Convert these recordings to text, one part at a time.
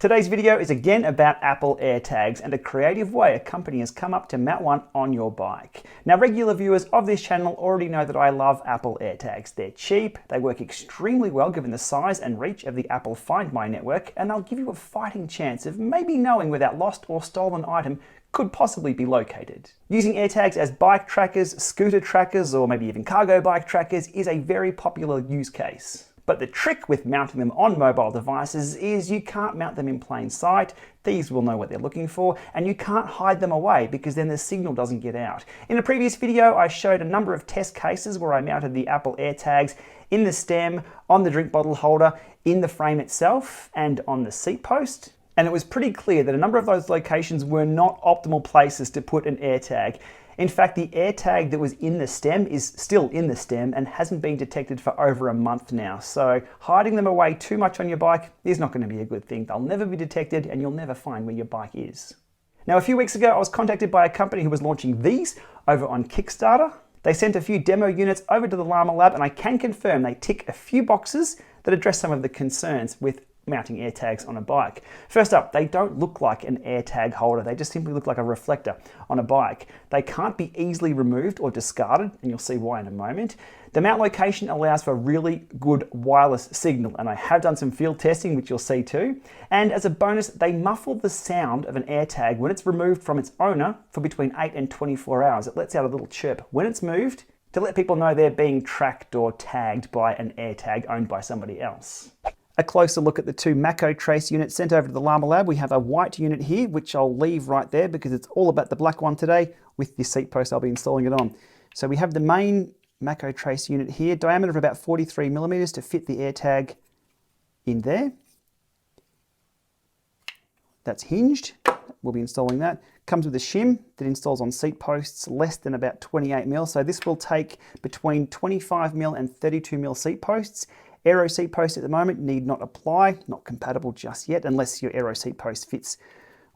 Today's video is again about Apple AirTags and a creative way a company has come up to mount one on your bike. Now, regular viewers of this channel already know that I love Apple AirTags. They're cheap, they work extremely well given the size and reach of the Apple Find My network, and they'll give you a fighting chance of maybe knowing where that lost or stolen item could possibly be located. Using AirTags as bike trackers, scooter trackers, or maybe even cargo bike trackers is a very popular use case. But the trick with mounting them on mobile devices is you can't mount them in plain sight, thieves will know what they're looking for, and you can't hide them away because then the signal doesn't get out. In a previous video, I showed a number of test cases where I mounted the Apple AirTags in the stem, on the drink bottle holder, in the frame itself, and on the seat post. And it was pretty clear that a number of those locations were not optimal places to put an AirTag. In fact, the AirTag that was in the stem is still in the stem and hasn't been detected for over a month now. So hiding them away too much on your bike is not going to be a good thing. They'll never be detected and you'll never find where your bike is. Now, a few weeks ago, I was contacted by a company who was launching these over on Kickstarter. They sent a few demo units over to the Llama Lab, and I can confirm they tick a few boxes that address some of the concerns with mounting AirTags on a bike. First up, they don't look like an AirTag holder. They just simply look like a reflector on a bike. They can't be easily removed or discarded, and you'll see why in a moment. The mount location allows for really good wireless signal, and I have done some field testing, which you'll see too. And as a bonus, they muffle the sound of an AirTag when it's removed from its owner for between 8 and 24 hours. It lets out a little chirp when it's moved to let people know they're being tracked or tagged by an AirTag owned by somebody else. A closer look at the two Maco trace units sent over to the Llama Lab. We have a white unit here, which I'll leave right there because it's all about the black one today. With this seat post, I'll be installing it on. So we have the main Maco trace unit here, diameter of about 43 millimeters to fit the AirTag in there. That's hinged. We'll be installing that. Comes with a shim that installs on seat posts less than about 28 mil. So this will take between 25 mil and 32 mil seat posts. Aero seat post at the moment need not apply, not compatible just yet, unless your Aero seat post fits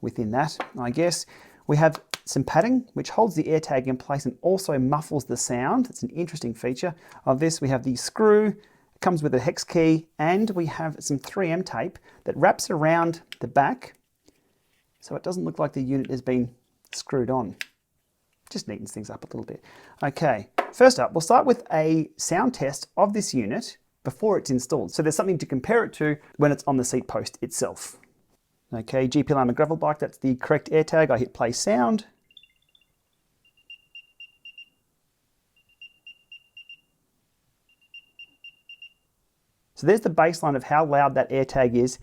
within that, I guess. We have some padding, which holds the AirTag in place and also muffles the sound. It's an interesting feature of this. We have the screw, it comes with a hex key, and we have some 3M tape that wraps around the back, so it doesn't look like the unit has been screwed on. Just neatens things up a little bit. Okay, first up, we'll start with a sound test of this unit before it's installed. So there's something to compare it to when it's on the seat post itself. Okay, GPLama gravel bike, that's the correct AirTag. I hit play sound. So there's the baseline of how loud that AirTag is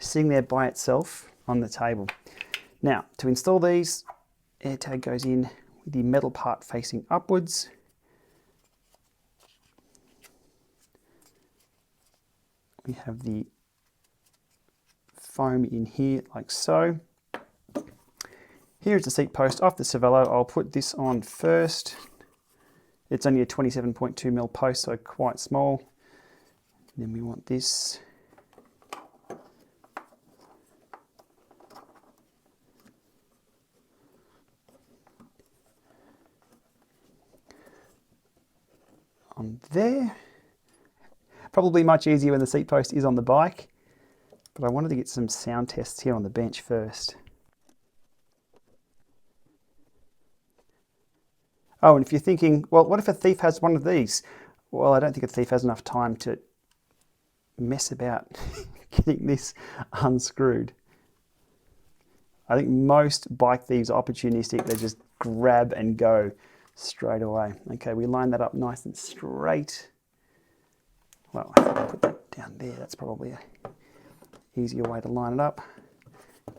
sitting there by itself on the table. Now, to install these, AirTag goes in with the metal part facing upwards. We have the foam in here like so. Here's the seat post off the Cervelo. I'll put this on first. It's only a 27.2 mil post, so quite small. Then we want this. On there. Probably much easier when the seat post is on the bike, but I wanted to get some sound tests here on the bench first. Oh, and if you're thinking, well, what if a thief has one of these? Well, I don't think a thief has enough time to mess about getting this unscrewed. I think most bike thieves are opportunistic. They just grab and go straight away. Okay, we line that up nice and straight. Well, I think I'll put that down there. That's probably an easier way to line it up.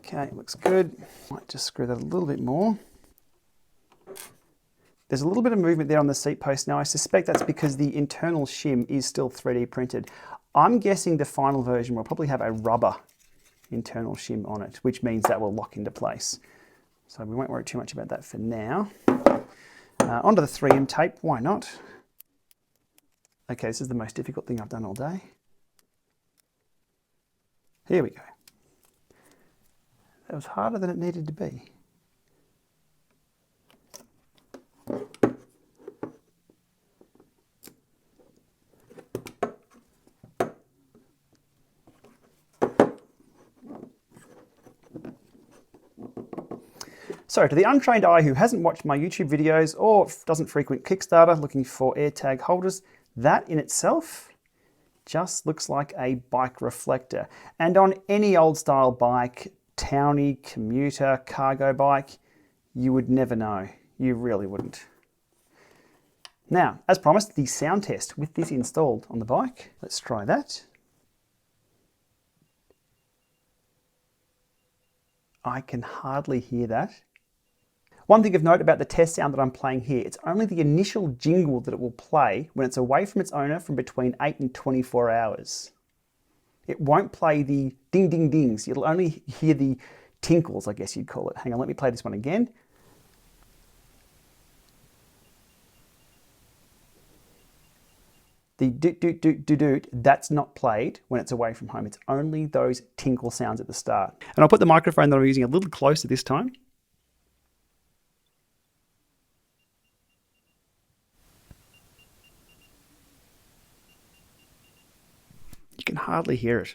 Okay, looks good. Might just screw that a little bit more. There's a little bit of movement there on the seat post. Now, I suspect that's because the internal shim is still 3D printed. I'm guessing the final version will probably have a rubber internal shim on it, which means that will lock into place. So we won't worry too much about that for now. Onto the 3M tape, why not? Okay, this is the most difficult thing I've done all day. Here we go. That was harder than it needed to be. So to the untrained eye who hasn't watched my YouTube videos or doesn't frequent Kickstarter looking for AirTag holders, that in itself just looks like a bike reflector. And on any old style bike, townie, commuter, cargo bike, you would never know. You really wouldn't. Now, as promised, the sound test with this installed on the bike. Let's try that. I can hardly hear that. One thing of note about the test sound that I'm playing here, it's only the initial jingle that it will play when it's away from its owner from between 8 and 24 hours. It won't play the ding ding dings. You'll only hear the tinkles, I guess you'd call it. Hang on, let me play this one again. The doot doot doot doot doot, that's not played when it's away from home. It's only those tinkle sounds at the start. And I'll put the microphone that I'm using a little closer this time. You can hardly hear it.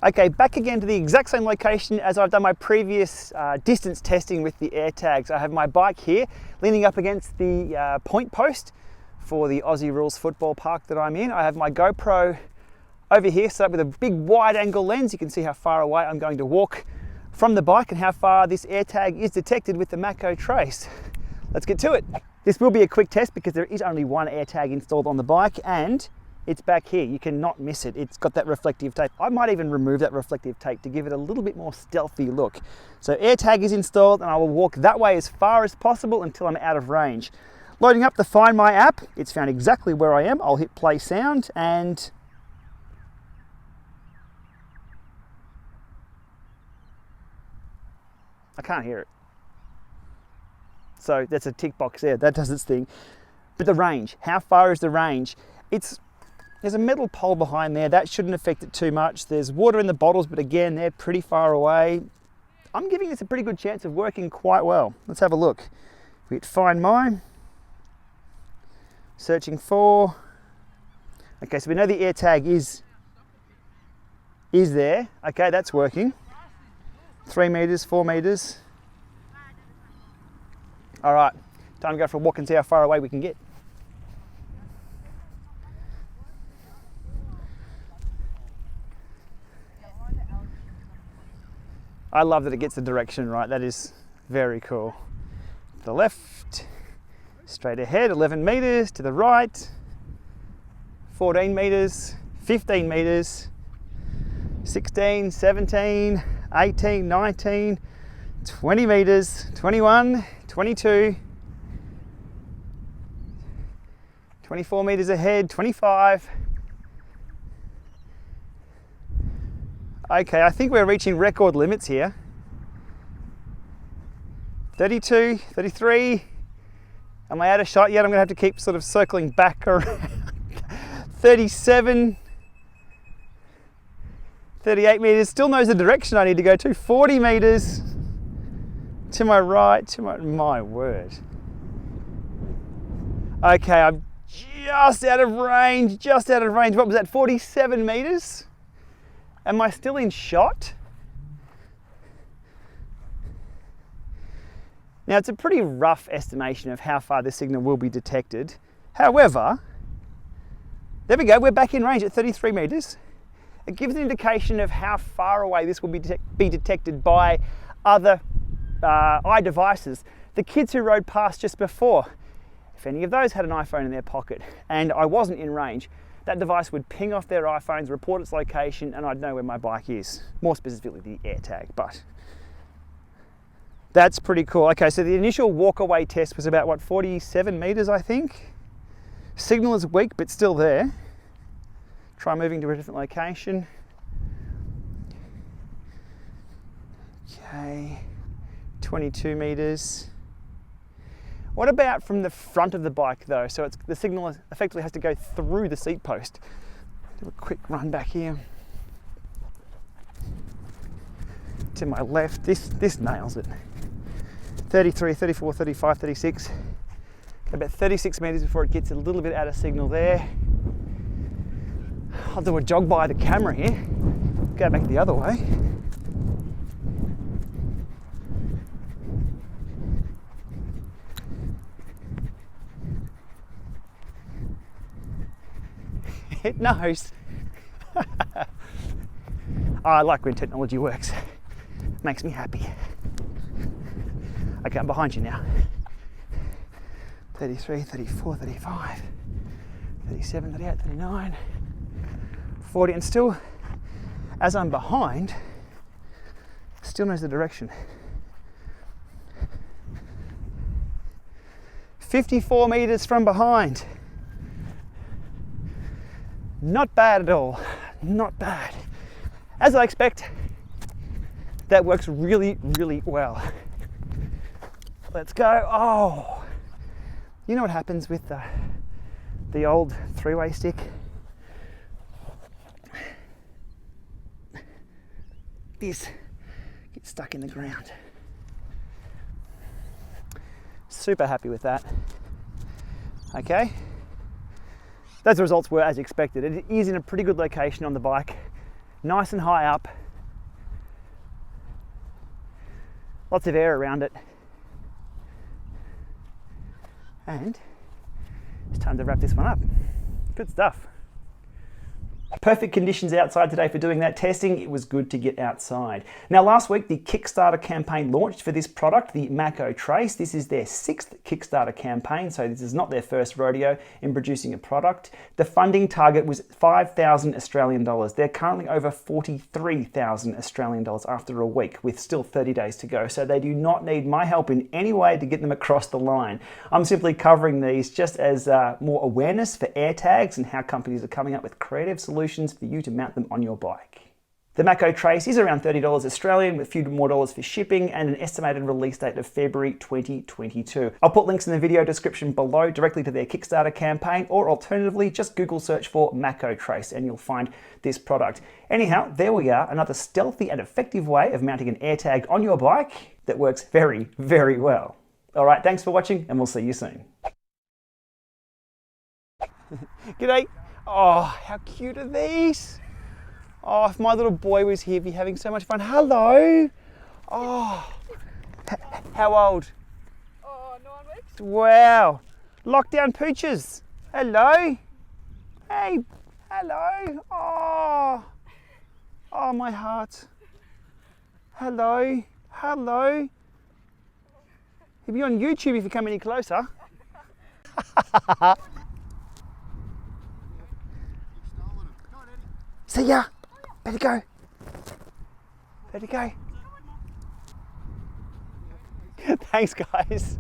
Okay, back again to the exact same location as I've done my previous distance testing with the AirTags. I have my bike here, leaning up against the point post for the Aussie Rules football park that I'm in. I have my GoPro over here set up with a big wide angle lens. You can see how far away I'm going to walk from the bike and how far this AirTag is detected with the Maco trace. Let's get to it. This will be a quick test because there is only one AirTag installed on the bike and it's back here. You cannot miss it. It's got that reflective tape. I might even remove that reflective tape to give it a little bit more stealthy look. So AirTag is installed and I will walk that way as far as possible until I'm out of range. Loading up the Find My app. It's found exactly where I am. I'll hit play sound and I can't hear it. So that's a tick box there. That does its thing. But the range, how far is the range? There's a metal pole behind there. That shouldn't affect it too much. There's water in the bottles, but again, they're pretty far away. I'm giving this a pretty good chance of working quite well. Let's have a look. We hit Find My. Searching for. Okay, so we know the AirTag is there. Okay, that's working. 3 meters, 4 meters. All right, time to go for a walk and see how far away we can get. I love that it gets the direction right. That is very cool. To the left, straight ahead, 11 meters. To the right, 14 meters, 15 meters, 16, 17, 18, 19, 20 meters, 21, 22, 24 meters ahead, 25. Okay, I think we're reaching record limits here. 32, 33. Am I out of shot yet? I'm gonna have to keep sort of circling back around. 37, 38 meters, still knows the direction I need to go to. 40 meters to my right, my word. Okay, I'm just out of range, What was that, 47 meters? Am I still in shot? Now it's a pretty rough estimation of how far this signal will be detected. However, there we go, we're back in range at 33 meters. It gives an indication of how far away this will be detected by other eye devices. The kids who rode past just before, if any of those had an iPhone in their pocket and I wasn't in range, that device would ping off their iPhones, report its location, and I'd know where my bike is. More specifically, the AirTag, but that's pretty cool. Okay, so the initial walk-away test was about, what, 47 meters, I think? Signal is weak, but still there. Try moving to a different location. Okay, 22 meters. What about from the front of the bike though? So the signal effectively has to go through the seat post. Do a quick run back here. To my left, this nails it. 33, 34, 35, 36. About 36 meters before it gets a little bit out of signal there. I'll do a jog by the camera here. Go back the other way. It knows. I like when technology works. Makes me happy. Okay, I'm behind you now. 33, 34, 35, 37, 38, 39, 40, and still, as I'm behind, still knows the direction. 54 meters from behind. Not bad at all, not bad. As I expect, that works really, really well. Let's go. Oh, you know what happens with the old three-way stick? This gets stuck in the ground. Super happy with that. Okay. Those results were as expected. It is in a pretty good location on the bike, nice and high up, lots of air around it, and it's time to wrap this one up. Good stuff. Perfect conditions outside today for doing that testing. It was good to get outside. Now, last week, the Kickstarter campaign launched for this product, the Maco Trace. This is their 6th Kickstarter campaign, so this is not their first rodeo in producing a product. The funding target was 5,000 Australian dollars. They're currently over 43,000 Australian dollars after a week, with still 30 days to go. So they do not need my help in any way to get them across the line. I'm simply covering these just as more awareness for AirTags and how companies are coming up with creative solutions for you to mount them on your bike. The Maco Trace is around $30 Australian with a few more dollars for shipping and an estimated release date of February 2022. I'll put links in the video description below directly to their Kickstarter campaign, or alternatively just Google search for Maco Trace and you'll find this product. Anyhow, there we are, another stealthy and effective way of mounting an AirTag on your bike that works very, very well. All right, thanks for watching and we'll see you soon. G'day. Oh, how cute are these? Oh, if my little boy was here, he'd be having so much fun. Hello. Oh, how old? Oh, 9 weeks. Wow. Lockdown pooches. Hello. Hey, hello. Oh, oh, my heart. Hello. Hello. He'll be on YouTube if you come any closer. See ya. Better go. Better go. Thanks, guys.